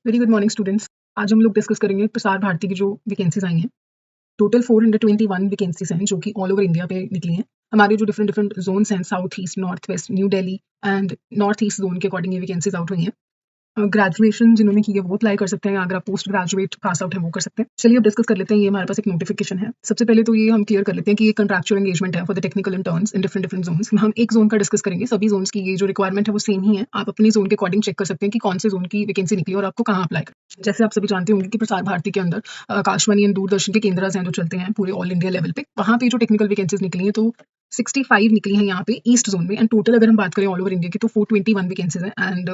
Very good morning students. आज हम लोग डिस्कस करेंगे प्रसार भारती की जो वैकेंसीज आई हैं। टोटल 421 वैकेंसीज हैं जो कि ऑल ओवर इंडिया पे निकली हैं। हमारे जो डिफरेंट डिफरेंट जोन्स हैं, south east, north west, new Delhi and north east zone के अकॉर्डिंग ये वैकेंसीज आउट हुई हैं। ग्रेजुएशन जिन्होंने की है वो अप्लाई कर सकते हैं, अगर आप पोस्ट ग्रेजुएट पास आउट है वो कर सकते हैं। चलिए अब डिस्कस कर लेते हैं। ये हमारे पास एक नोटिफिकेशन है। सबसे पहले तो ये हम क्लियर कर लेते हैं कि ये कंट्रैक्चुअल एंगेजमेंट है for the technical interns in different different zones. हम एक जोन का डिस्कस करेंगे। सभी जोन्स की ये जो रिक्वायरमेंट है वो सेम ही है। आप अपनी जोन के अकॉर्डिंग चेक कर सकते हैं कि कौन से जोन की वैकेंसी निकली और आपको कहाँ अप्लाई करना है। जैसे आप सभी जानते होंगे कि प्रसार भारती के अंदर आकाशवाणी एंड दूरदर्शन के केंद्र हैं जो चलते हैं पूरे ऑल इंडिया लेवल पे। वहाँ पे जो टेक्निकल वैकेंसीज निकली हैं तो 65 निकली हैं यहाँ पे ईस्ट जोन में। एंड टोटल अगर हम बात करें ऑल ओवर इंडिया की तो 421 वैकेंसीज हैं। एंड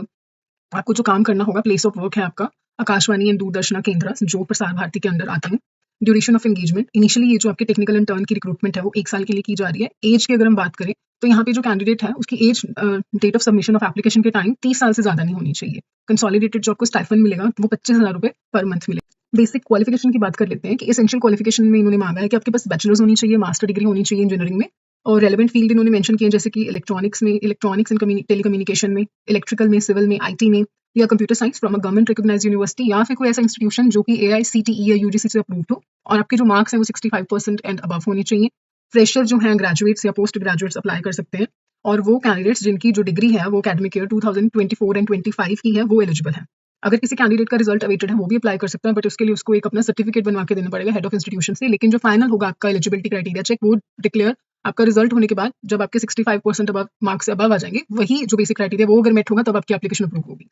आपको जो काम करना होगा, प्लेस ऑफ वर्क है आपका आकाशवाणी एंड दूरदर्शन केंद्र जो प्रसार भारती के अंदर आते हैं। ड्यूरेशन ऑफ एंगेजमेंट, इनिशियली ये जो आपके टेक्निकल इंटर्न की रिक्रूटमेंट है वो 1 साल के लिए की जा रही है। एज की अगर हम बात करें तो यहाँ पे जो कैंडिडेट है उसकी age date of submission of application के टाइम 30 साल से ज्यादा नहीं होनी चाहिए। कंसोलिडेटेड जो आपको स्टाइफंड मिलेगा वो 25,000 रुपए पर मंथ मिलेगा। बेसिक क्वालिफिकेशन की बात कर लेते हैं कि एसेंशियल क्वालिफिकेशन में इन्होंने मांगा है कि आपके पास बैचलर्स होनी चाहिए, मास्टर डिग्री होनी चाहिए इंजीनियरिंग में, और रेलेवेंट फील्ड इन्होंने मेंशन किए जैसे कि इलेक्ट्रॉनिक्स में, इलेक्ट्रॉनिक्स एंड टेलीकम्युनिकेशन में, इलेक्ट्रिकल में, सिविल में, आईटी में, या computer science from a government recognised university, या फिर कोई ऐसा इंस्टीट्यूशन जो कि AICTE या UGC से अप्रूव्ड हो, और आपके जो मार्क्स हैं वो 65% एंड अबव होनी चाहिए। फ्रेशर जो हैं, ग्रेजुएट्स या पोस्ट ग्रेजुएट्स अप्लाई कर सकते हैं, और वो कैंडिडेट्स जिनकी जो डिग्री है वो एकेडमिक ईयर 2024 एंड 25 की है वो एलिजिबल है। अगर किसी कैंडिडेट का रिजल्ट अवेटेड है वो भी अप्लाई कर सकता है, बट उसके लिए उसको एक अपना सर्टिफिकेट बनवा के देना पड़ेगा हेड ऑफ इंस्टीट्यूशन से। लेकिन जो फाइनल होगा आपका एलिजिबिलिटी क्राइटेरिया चेक वो डिक्लेयर आपका रिजल्ट होने के बाद, जब आपके 65% अबव मार्क्स से अबव आ जाएंगे, वही जो बेसिक क्राइटेरिया वो अगर मेट होगा तब आपकी एप्लीकेशन अप्रूव होगी।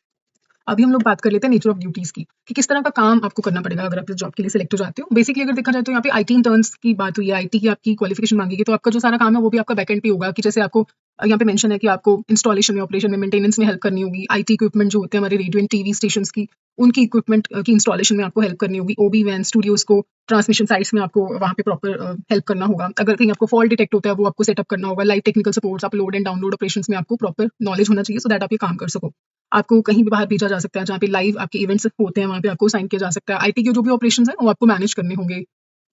अभी हम लोग बात कर लेते हैं नेचर ऑफ ड्यूटीज की, कि किस तरह का काम आपको करना पड़ेगा अगर आप इस जॉब के लिए सिलेक्ट हो जाते हो। बेसिकली अगर देखा जाए तो यहाँ पे आईटी इंटर्न्स की बात हुई है, आईटी की आपकी क्वालिफिकेशन मांगी गई, तो आपका जो सारा काम है वो भी आपका बैकएंड पे होगा। कि जैसे आपको यहाँ पे मेंशन है कि आपको इंस्टॉलेशन में, ऑपरेशन में, मेंटेनेंस में हेल्प करनी होगी। आईटी इक्विपमेंट जो होते हैं हमारे रेडियो एंड टीवी स्टेशन की, उनकी इक्विपमेंट की इंस्टॉलेशन में आपको हेल्प करनी होगी। ओबी वैन स्टूडियोज को, ट्रांसमिशन साइट्स में आपको वहाँ पे प्रॉपर हेल्प करना होगा। अगर कहीं आपको फॉल्ट डिटेक्ट होता है वो आपको सेटअप करना होगा। Live technical supports, upload and download operations में आपको प्रॉपर नॉलेज होना चाहिए, सो दैट आप ये काम कर सको। आपको कहीं भी बाहर भेजा जा सकता है, जहाँ पे लाइव आपके इवेंट्स होते हैं वहाँ पे आपको साइन किया जा सकता है। आईटी के जो भी ऑपरेशंस हैं वो आपको मैनेज करने होंगे।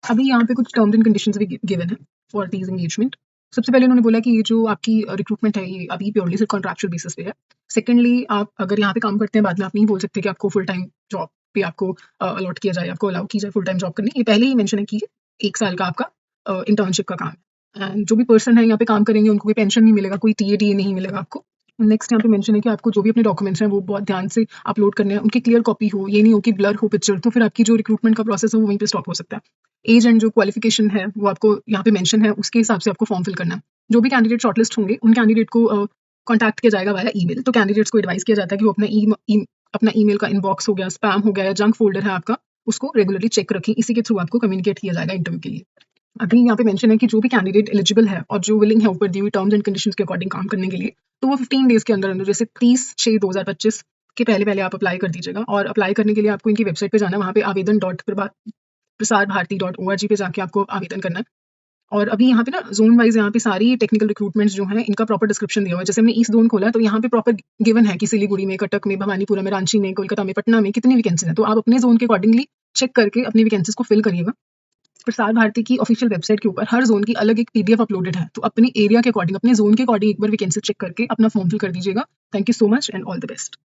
अभी यहाँ पे कुछ टर्म्स एंड कंडीशंस भी गिवन है फॉर दीज एंगेजमेंट। सबसे पहले उन्होंने बोला कि ये जो आपकी रिक्रूटमेंट है ये अभी प्योरली सिर्फ कॉन्ट्रैक्चुअल बेसिस पे है। सेकेंडली, आप अगर यहाँ पे काम करते हैं बाद में आप नहीं बोल सकते कि आपको फुल टाइम जॉब पे आपको अलॉट किया जाए, आपको अलाउ की जाए फुल टाइम जॉब करने। ये पहले ही मेंशन है कि 1 साल का आपका इंटर्नशिप का काम है। एंड जो भी पर्सन है यहाँ पे काम करेंगे उनको कोई पेंशन नहीं मिलेगा, कोई TA नहीं मिलेगा आपको। नेक्स्ट यहाँ पे मेंशन है कि आपको जो भी अपने डॉक्यूमेंट्स हैं वो बहुत ध्यान से अपलोड करने हैं, उनकी क्लियर कॉपी हो, ये नहीं हो कि ब्लर हो पिक्चर, तो फिर आपकी जो रिक्रूटमेंट का प्रोसेस है वो वहीं पे स्टॉप हो सकता है। एज एंड जो क्वालिफिकेशन है वो आपको यहाँ पे मेंशन है, उसके हिसाब से आपको फॉर्म फिल करना है। जो भी कैंडिडेट शॉर्टलिस्ट होंगे उन कैंडिडेट को कॉन्टैक्ट किया जाएगा वाया ईमेल। तो कैंडिडेट्स को एडवाइस किया जाता है कि वो अपना ईमेल का इनबॉक्स हो गया, स्पैम हो गया, या जंक फोल्डर है आपका, उसको रेगुलरली चेक रखें। इसी के थ्रू आपको कम्युनिकेट किया जाएगा इंटरव्यू के लिए। अभी यहाँ पे मेंशन है कि जो भी कैंडिडेट एलिजिबल है और जो विलिंग है ऊपर दी हुई टर्म्स एंड कंडीशंस के अकॉर्डिंग काम करने के लिए, तो वो 15 डेज के अंदर अंदर, जैसे 30/6/2025 के पहले पहले आप अप्लाई कर दीजिएगा। और अप्लाई करने के लिए आपको इनकी वेबसाइट पे जाना है, वहाँ पे आवेदन.प्रसारभारती.org पे जाके आपको आवेदन करना है। और अभी यहाँ पे ना जोन वाइज यहाँ पे सारी टेक्निकल रिक्रूटमेंट्स जो हैं इनका प्रॉपर डिस्क्रिप्शन दिया हुआ है। जैसे हमने ईस्ट जोन खोला तो यहाँ पे प्रॉपर गिवन है कि सिलीगुड़ी में, कटक में, भवानीपुरा में, रांची में, कोलकाता में, पटना में कितनी वैकेंसीज हैं। तो आप अपने जोन के अकॉर्डिंगली चेक करके अपनी वैकेंसीज को फिल करिएगा। प्रसार भारती की ऑफिशियल वेबसाइट के ऊपर हर जोन की अलग एक PDF अपलोडेड है, तो अपने एरिया के अकॉर्डिंग, अपने जोन के अकॉर्डिंग एक बार वैकेंसी चेक करके अपना फॉर्म फिल कर दीजिएगा। Thank you so much and all the best.